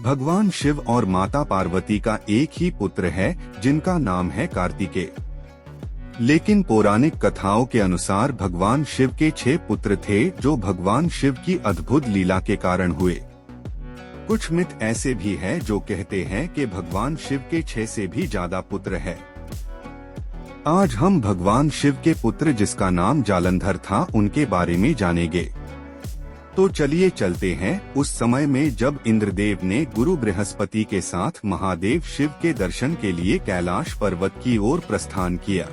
भगवान शिव और माता पार्वती का एक ही पुत्र है जिनका नाम है कार्तिकेय। लेकिन पौराणिक कथाओं के अनुसार भगवान शिव के 6 पुत्र थे जो भगवान शिव की अद्भुत लीला के कारण हुए। कुछ मिथ ऐसे भी हैं जो कहते हैं कि भगवान शिव के 6 से भी ज्यादा पुत्र है। आज हम भगवान शिव के पुत्र जिसका नाम जालंधर था उनके बारे में जानेंगे। तो चलिए चलते हैं उस समय में जब इंद्रदेव ने गुरु बृहस्पति के साथ महादेव शिव के दर्शन के लिए कैलाश पर्वत की ओर प्रस्थान किया।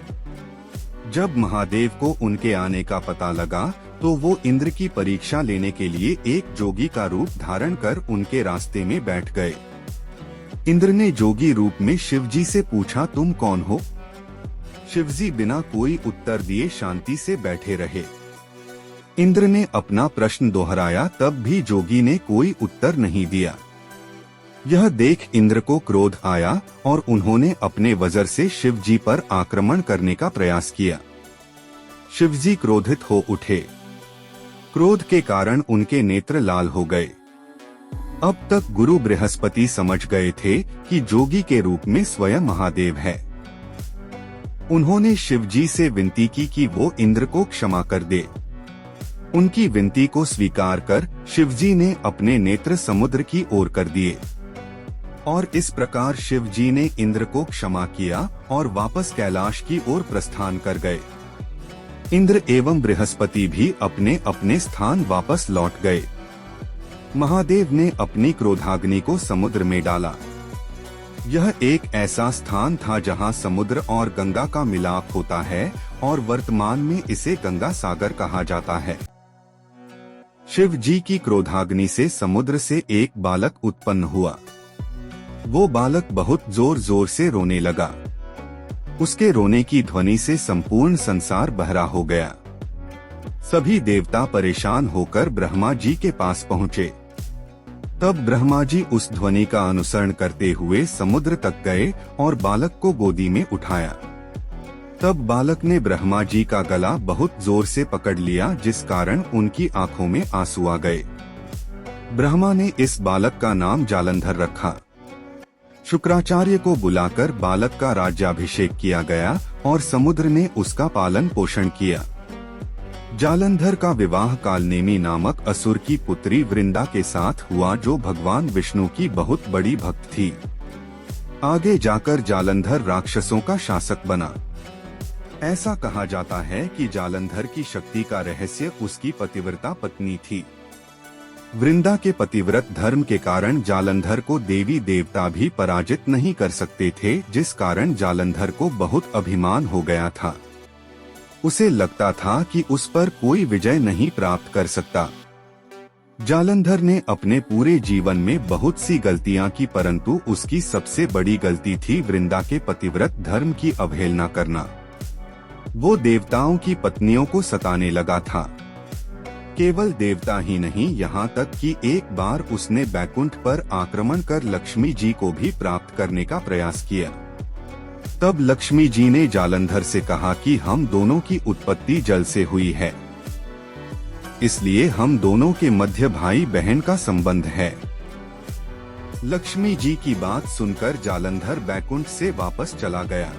जब महादेव को उनके आने का पता लगा तो वो इंद्र की परीक्षा लेने के लिए एक जोगी का रूप धारण कर उनके रास्ते में बैठ गए। इंद्र ने जोगी रूप में शिवजी से पूछा, तुम कौन हो? शिवजी बिना कोई उत्तर दिए शांति से बैठे रहे। इंद्र ने अपना प्रश्न दोहराया, तब भी जोगी ने कोई उत्तर नहीं दिया। यह देख इंद्र को क्रोध आया और उन्होंने अपने वज्र से शिवजी पर आक्रमण करने का प्रयास किया। शिवजी क्रोधित हो उठे। क्रोध के कारण उनके नेत्र लाल हो गए। अब तक गुरु बृहस्पति समझ गए थे कि जोगी के रूप में स्वयं महादेव है। उन्होंने शिवजी से विनती की कि वो इंद्र को क्षमा कर दे। उनकी विनती को स्वीकार कर शिवजी ने अपने नेत्र समुद्र की ओर कर दिए और इस प्रकार शिवजी ने इंद्र को क्षमा किया और वापस कैलाश की ओर प्रस्थान कर गए। इंद्र एवं बृहस्पति भी अपने अपने स्थान वापस लौट गए। महादेव ने अपनी क्रोधाग्नि को समुद्र में डाला। यह एक ऐसा स्थान था जहां समुद्र और गंगा का मिलाप होता है और वर्तमान में इसे गंगा सागर कहा जाता है। शिव जी की क्रोधाग्नि से समुद्र से एक बालक उत्पन्न हुआ। वो बालक बहुत जोर जोर से रोने लगा। उसके रोने की ध्वनि से संपूर्ण संसार बहरा हो गया। सभी देवता परेशान होकर ब्रह्मा जी के पास पहुँचे। तब ब्रह्मा जी उस ध्वनि का अनुसरण करते हुए समुद्र तक गए और बालक को गोदी में उठाया। तब बालक ने ब्रह्मा जी का गला बहुत जोर से पकड़ लिया, जिस कारण उनकी आंखों में आंसू आ गए। ब्रह्मा ने इस बालक का नाम जालंधर रखा। शुक्राचार्य को बुलाकर बालक का राज्याभिषेक किया गया और समुद्र ने उसका पालन पोषण किया। जालंधर का विवाह कालनेमी नामक असुर की पुत्री वृंदा के साथ हुआ, जो भगवान विष्णु की बहुत बड़ी भक्त थी। आगे जाकर जालंधर राक्षसों का शासक बना। ऐसा कहा जाता है कि जालंधर की शक्ति का रहस्य उसकी पतिव्रता पत्नी थी। वृंदा के पतिव्रत धर्म के कारण जालंधर को देवी देवता भी पराजित नहीं कर सकते थे, जिस कारण जालंधर को बहुत अभिमान हो गया था। उसे लगता था कि उस पर कोई विजय नहीं प्राप्त कर सकता। जालंधर ने अपने पूरे जीवन में बहुत सी गलतियां की, परंतु उसकी सबसे बड़ी गलती थी वृंदा के पतिव्रत धर्म की अवहेलना करना। वो देवताओं की पत्नियों को सताने लगा था। केवल देवता ही नहीं, यहाँ तक कि एक बार उसने बैकुंठ पर आक्रमण कर लक्ष्मी जी को भी प्राप्त करने का प्रयास किया। तब लक्ष्मी जी ने जालंधर से कहा कि हम दोनों की उत्पत्ति जल से हुई है, इसलिए हम दोनों के मध्य भाई बहन का संबंध है। लक्ष्मी जी की बात सुनकर जालंधर बैकुंठ से वापस चला गया।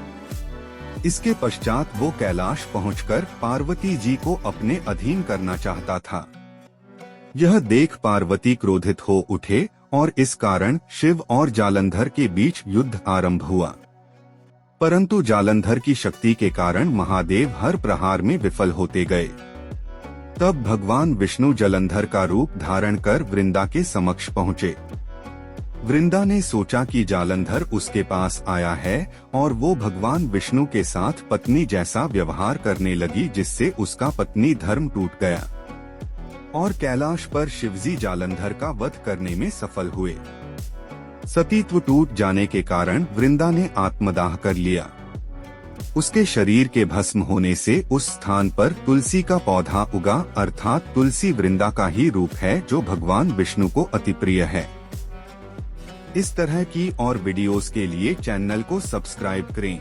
इसके पश्चात वो कैलाश पहुंचकर पार्वती जी को अपने अधीन करना चाहता था। यह देख पार्वती क्रोधित हो उठे और इस कारण शिव और जालंधर के बीच युद्ध आरंभ हुआ। परंतु जालंधर की शक्ति के कारण महादेव हर प्रहार में विफल होते गए। तब भगवान विष्णु जालंधर का रूप धारण कर वृंदा के समक्ष पहुँचे। वृंदा ने सोचा कि जालंधर उसके पास आया है और वो भगवान विष्णु के साथ पत्नी जैसा व्यवहार करने लगी, जिससे उसका पत्नी धर्म टूट गया और कैलाश पर शिवजी जालंधर का वध करने में सफल हुए। सतीत्व टूट जाने के कारण वृंदा ने आत्मदाह कर लिया। उसके शरीर के भस्म होने से उस स्थान पर तुलसी का पौधा उगा, अर्थात तुलसी वृंदा का ही रूप है जो भगवान विष्णु को अति प्रिय है। इस तरह की और वीडियोस के लिए चैनल को सब्सक्राइब करें।